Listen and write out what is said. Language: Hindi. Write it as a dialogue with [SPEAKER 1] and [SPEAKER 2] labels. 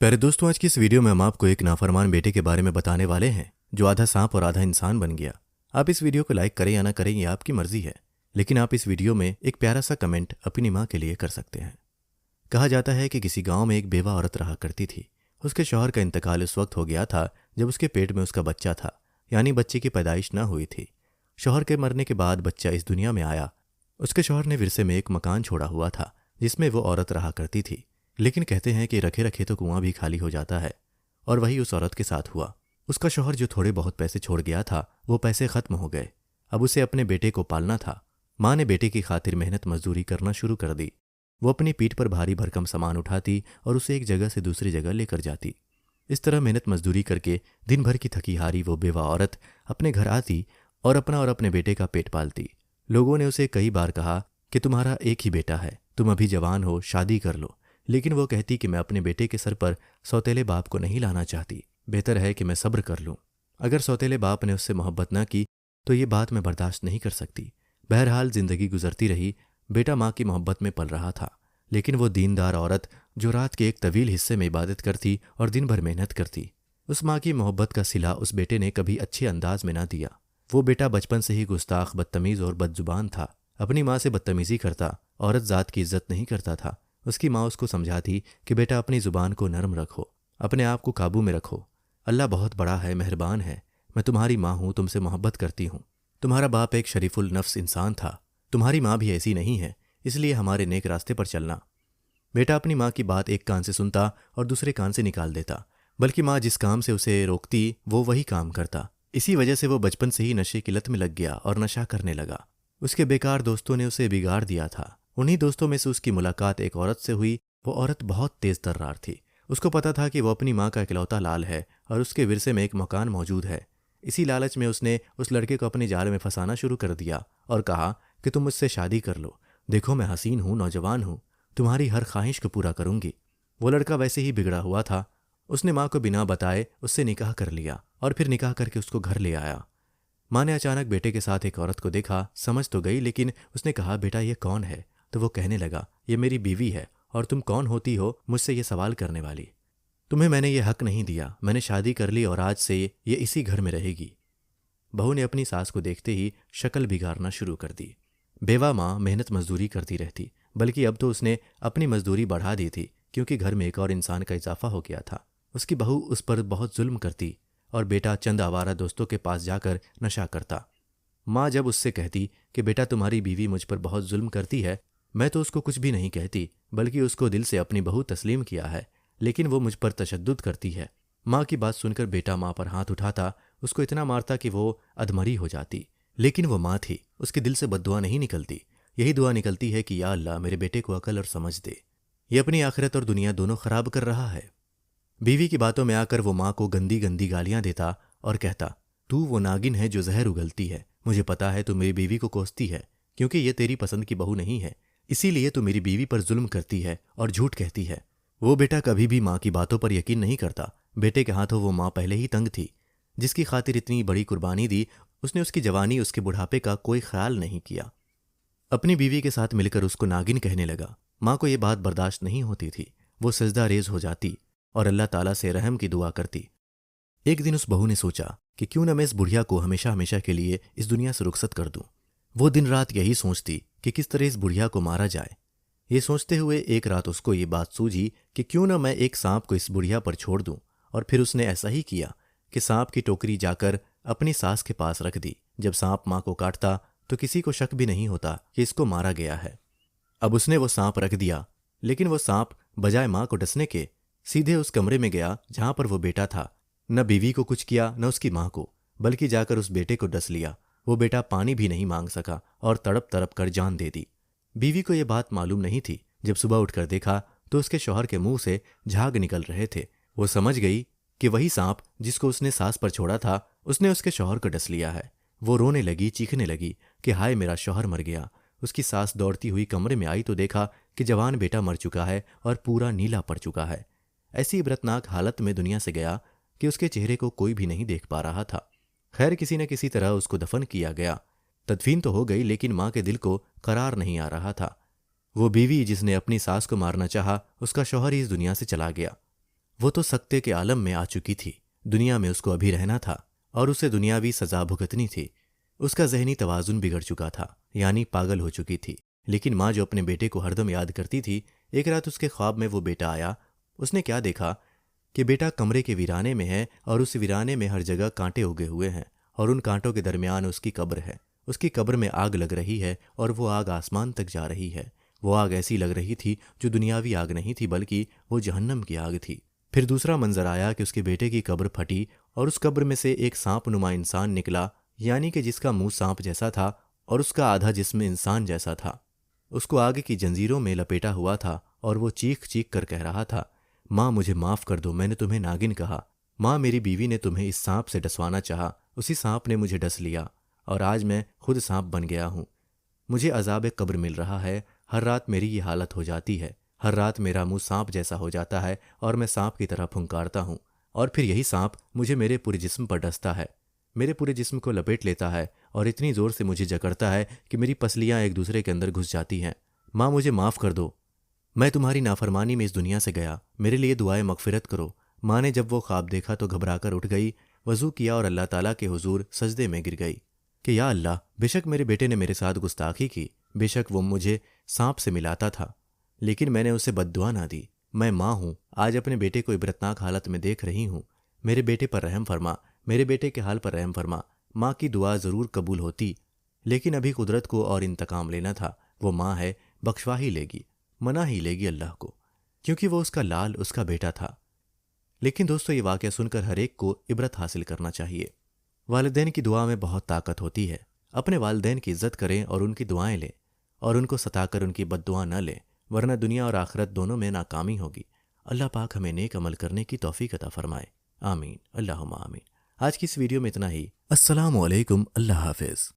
[SPEAKER 1] प्यारे दोस्तों, आज की इस वीडियो में हम आपको एक नाफरमान बेटे के बारे में बताने वाले हैं जो आधा सांप और आधा इंसान बन गया। आप इस वीडियो को लाइक करें या ना करें ये आपकी मर्जी है, लेकिन आप इस वीडियो में एक प्यारा सा कमेंट अपनी माँ के लिए कर सकते हैं। कहा जाता है कि किसी गांव में एक बेवा औरत रहा करती थी। उसके शौहर का इंतकाल उस वक्त हो गया था जब उसके पेट में उसका बच्चा था, यानी बच्चे की पैदाइश न हुई थी। शौहर के मरने के बाद बच्चा इस दुनिया में आया। उसके शौहर ने विरसे में एक मकान छोड़ा हुआ था जिसमें वो औरत रहा करती थी, लेकिन कहते हैं कि रखे रखे तो कुआं भी खाली हो जाता है, और वही उस औरत के साथ हुआ। उसका शौहर जो थोड़े बहुत पैसे छोड़ गया था वो पैसे खत्म हो गए। अब उसे अपने बेटे को पालना था। माँ ने बेटे की खातिर मेहनत मजदूरी करना शुरू कर दी। वो अपनी पीठ पर भारी भरकम सामान उठाती और उसे एक जगह से दूसरी जगह लेकर जाती। इस तरह मेहनत मजदूरी करके दिन भर की थकी हारी वो बेवा औरत अपने घर आती और अपना और अपने बेटे का पेट पालती। लोगों ने उसे कई बार कहा कि तुम्हारा एक ही बेटा है, तुम अभी जवान हो, शादी कर लो, लेकिन वो कहती कि मैं अपने बेटे के सर पर सौतेले बाप को नहीं लाना चाहती। बेहतर है कि मैं सब्र कर लूं। अगर सौतेले बाप ने उससे मोहब्बत ना की तो ये बात मैं बर्दाश्त नहीं कर सकती। बहरहाल जिंदगी गुजरती रही। बेटा माँ की मोहब्बत में पल रहा था, लेकिन वो दीनदार औरत जो रात के एक तवील हिस्से में इबादत करती और दिन भर मेहनत करती, उस माँ की मोहब्बत का सिला उस बेटे ने कभी अच्छे अंदाज में ना दिया। वो बेटा बचपन से ही गुस्ताख, बदतमीज और बदजुबान था। अपनी माँ से बदतमीजी करता, औरत जात की इज्जत नहीं करता था। उसकी माँ उसको समझाती कि बेटा अपनी जुबान को नरम रखो, अपने आप को काबू में रखो। अल्लाह बहुत बड़ा है, मेहरबान है। मैं तुम्हारी माँ हूँ, तुमसे मोहब्बत करती हूँ। तुम्हारा बाप एक शरीफुल नफ्स इंसान था, तुम्हारी माँ भी ऐसी नहीं है, इसलिए हमारे नेक रास्ते पर चलना। बेटा अपनी माँ की बात एक कान से सुनता और दूसरे कान से निकाल देता, बल्कि माँ जिस काम से उसे रोकती वो वही काम करता। इसी वजह से वो बचपन से ही नशे की लत में लग गया और नशा करने लगा। उसके बेकार दोस्तों ने उसे बिगाड़ दिया था। उन्हीं दोस्तों में से उसकी मुलाकात एक औरत से हुई। वो औरत बहुत तेज तर्रार थी। उसको पता था कि वो अपनी माँ का इकलौता लाल है और उसके विरसे में एक मकान मौजूद है। इसी लालच में उसने उस लड़के को अपने जाल में फंसाना शुरू कर दिया और कहा कि तुम मुझसे शादी कर लो, देखो मैं हसीन हूँ, नौजवान हूँ, तुम्हारी हर ख्वाहिश को पूरा करूंगी। वो लड़का वैसे ही बिगड़ा हुआ था। उसने माँ को बिना बताए उससे निकाह कर लिया और फिर निकाह करके उसको घर ले आया। माँ ने अचानक बेटे के साथ एक औरत को देखा, समझ तो गई, लेकिन उसने कहा बेटा ये कौन है? तो वो कहने लगा ये मेरी बीवी है। और तुम कौन होती हो मुझसे ये सवाल करने वाली? तुम्हें मैंने ये हक नहीं दिया, मैंने शादी कर ली और आज से ये इसी घर में रहेगी। बहू ने अपनी सास को देखते ही शक्ल बिगाड़ना शुरू कर दी। बेवा माँ मेहनत मजदूरी करती रहती, बल्कि अब तो उसने अपनी मजदूरी बढ़ा दी थी क्योंकि घर में एक और इंसान का इजाफा हो गया था। उसकी बहू उस पर बहुत जुल्म करती और बेटा चंद आवारा दोस्तों के पास जाकर नशा करता। माँ जब उससे कहती कि बेटा तुम्हारी बीवी मुझ पर बहुत जुल्म करती है, मैं तो उसको कुछ भी नहीं कहती, बल्कि उसको दिल से अपनी बहू तस्लीम किया है, लेकिन वो मुझ पर तशद्दुद करती है। माँ की बात सुनकर बेटा माँ पर हाथ उठाता, उसको इतना मारता कि वो अधमरी हो जाती। लेकिन वो माँ थी, उसके दिल से बद्दुआ नहीं निकलती। यही दुआ निकलती है कि या अल्लाह मेरे बेटे को अकल और समझ दे, ये अपनी आखिरत और दुनिया दोनों खराब कर रहा है। बीवी की बातों में आकर वो माँ को गंदी गंदी गालियां देता और कहता तू वो नागिन है जो जहर उगलती है। मुझे पता है तू मेरी बीवी को कोसती है, क्योंकि ये तेरी पसंद की बहू नहीं है, इसीलिए तू मेरी बीवी पर जुल्म करती है और झूठ कहती है। वो बेटा कभी भी माँ की बातों पर यकीन नहीं करता। बेटे के हाथों वो माँ पहले ही तंग थी। जिसकी खातिर इतनी बड़ी कुर्बानी दी, उसने उसकी जवानी, उसके बुढ़ापे का कोई ख्याल नहीं किया। अपनी बीवी के साथ मिलकर उसको नागिन कहने लगा। माँ को ये बात बर्दाश्त नहीं होती थी। वो सजदा रेज हो जाती और अल्लाह ताला से रहम की दुआ करती। एक दिन उस बहू ने सोचा कि क्यों न मैं इस बुढ़िया को हमेशा हमेशा के लिए इस दुनिया से रुखसत कर दूं। वो दिन रात यही सोचती कि किस तरह इस बुढ़िया को मारा जाए। ये सोचते हुए एक रात उसको ये बात सूझी कि क्यों न मैं एक सांप को इस बुढ़िया पर छोड़ दूं। और फिर उसने ऐसा ही किया कि सांप की टोकरी जाकर अपनी सास के पास रख दी। जब सांप माँ को काटता तो किसी को शक भी नहीं होता कि इसको मारा गया है। अब उसने वो सांप रख दिया, लेकिन वो सांप बजाय माँ को डसने के सीधे उस कमरे में गया जहां पर वो बेटा था। न बीवी को कुछ किया न उसकी माँ को, बल्कि जाकर उस बेटे को डस लिया। वो बेटा पानी भी नहीं मांग सका और तड़प तड़प कर जान दे दी। बीवी को यह बात मालूम नहीं थी। जब सुबह उठकर देखा तो उसके शौहर के मुंह से झाग निकल रहे थे। वो समझ गई कि वही सांप जिसको उसने सास पर छोड़ा था, उसने उसके शौहर को डस लिया है। वो रोने लगी, चीखने लगी कि हाय मेरा शौहर मर गया। उसकी सास दौड़ती हुई कमरे में आई तो देखा कि जवान बेटा मर चुका है और पूरा नीला पड़ चुका है। ऐसी इबरतनाक हालत में दुनिया से गया कि उसके चेहरे को कोई भी नहीं देख पा रहा था। खैर किसी न किसी तरह उसको दफन किया गया। तदफीन तो हो गई, लेकिन माँ के दिल को करार नहीं आ रहा था। वो बीवी जिसने अपनी सास को मारना चाहा, उसका शौहर ही इस दुनिया से चला गया। वो तो सकते के आलम में आ चुकी थी। दुनिया में उसको अभी रहना था और उसे दुनियावी सजा भुगतनी थी। उसका जहनी तवाजुन बिगड़ चुका था, यानी पागल हो चुकी थी। लेकिन माँ जो अपने बेटे को हरदम याद करती थी, एक रात उसके ख्वाब में वो बेटा आया। उसने क्या देखा कि बेटा कमरे के वीराने में है और उस वीराने में हर जगह कांटे उगे हुए हैं और उन कांटों के दरमियान उसकी कब्र है। उसकी कब्र में आग लग रही है और वो आग आसमान तक जा रही है। वो आग ऐसी लग रही थी जो दुनियावी आग नहीं थी, बल्कि वो जहन्नम की आग थी। फिर दूसरा मंजर आया कि उसके बेटे की कब्र फटी और उस कब्र में से एक सांप नुमा इंसान निकला, यानी कि जिसका मुंह सांप जैसा था और उसका आधा जिस्म इंसान जैसा था। उसको आग की जंजीरों में लपेटा हुआ था और वो चीख चीख कर कह रहा था, माँ मुझे माफ कर दो, मैंने तुम्हें नागिन कहा। माँ मेरी बीवी ने तुम्हें इस सांप से डसवाना चाहा, उसी सांप ने मुझे डस लिया और आज मैं खुद सांप बन गया हूँ। मुझे अजाब कब्र मिल रहा है। हर रात मेरी ये हालत हो जाती है। हर रात मेरा मुंह सांप जैसा हो जाता है और मैं सांप की तरह फुंकारता हूँ और फिर यही सांप मुझे मेरे पूरे जिस्म पर डसता है, मेरे पूरे जिस्म को लपेट लेता है और इतनी जोर से मुझे जकड़ता है कि मेरी पसलियां एक दूसरे के अंदर घुस जाती हैं। माँ मुझे माफ़ कर दो, मैं तुम्हारी नाफरमानी में इस दुनिया से गया, मेरे लिए दुआए मगफिरत करो। माँ ने जब वो ख्वाब देखा तो घबराकर उठ गई, वजू किया और अल्लाह ताला के हुजूर सजदे में गिर गई कि या अल्लाह, बेशक मेरे बेटे ने मेरे साथ गुस्ताखी की, बेशक वो मुझे सांप से मिलाता था, लेकिन मैंने उसे बद्दुआ ना दी। मैं माँ हूँ, आज अपने बेटे को इबरतनाक हालत में देख रही हूँ। मेरे बेटे पर रहम फरमा, मेरे बेटे के हाल पर रहम फरमा। माँ की दुआ ज़रूर कबूल होती, लेकिन अभी कुदरत को और इंतकाम लेना था। वो माँ है, बख्शवा ही लेगी, मना ही लेगी अल्लाह को, क्योंकि वो उसका लाल, उसका बेटा था। लेकिन दोस्तों, ये वाक़या सुनकर हर एक को इबरत हासिल करना चाहिए। वालिदैन की दुआ में बहुत ताकत होती है। अपने वालिदैन की इज्जत करें और उनकी दुआएं लें और उनको सताकर उनकी बद्दुआ न लें, वरना दुनिया और आखिरत दोनों में नाकामी होगी। अल्लाह पाक हमें नेक अमल करने की तौफीक अता फरमाए। आमीन, अल्लाहुम्मा आमीन। आज की इस वीडियो में इतना ही। अस्सलामु अलैकुम, अल्लाह हाफिज़।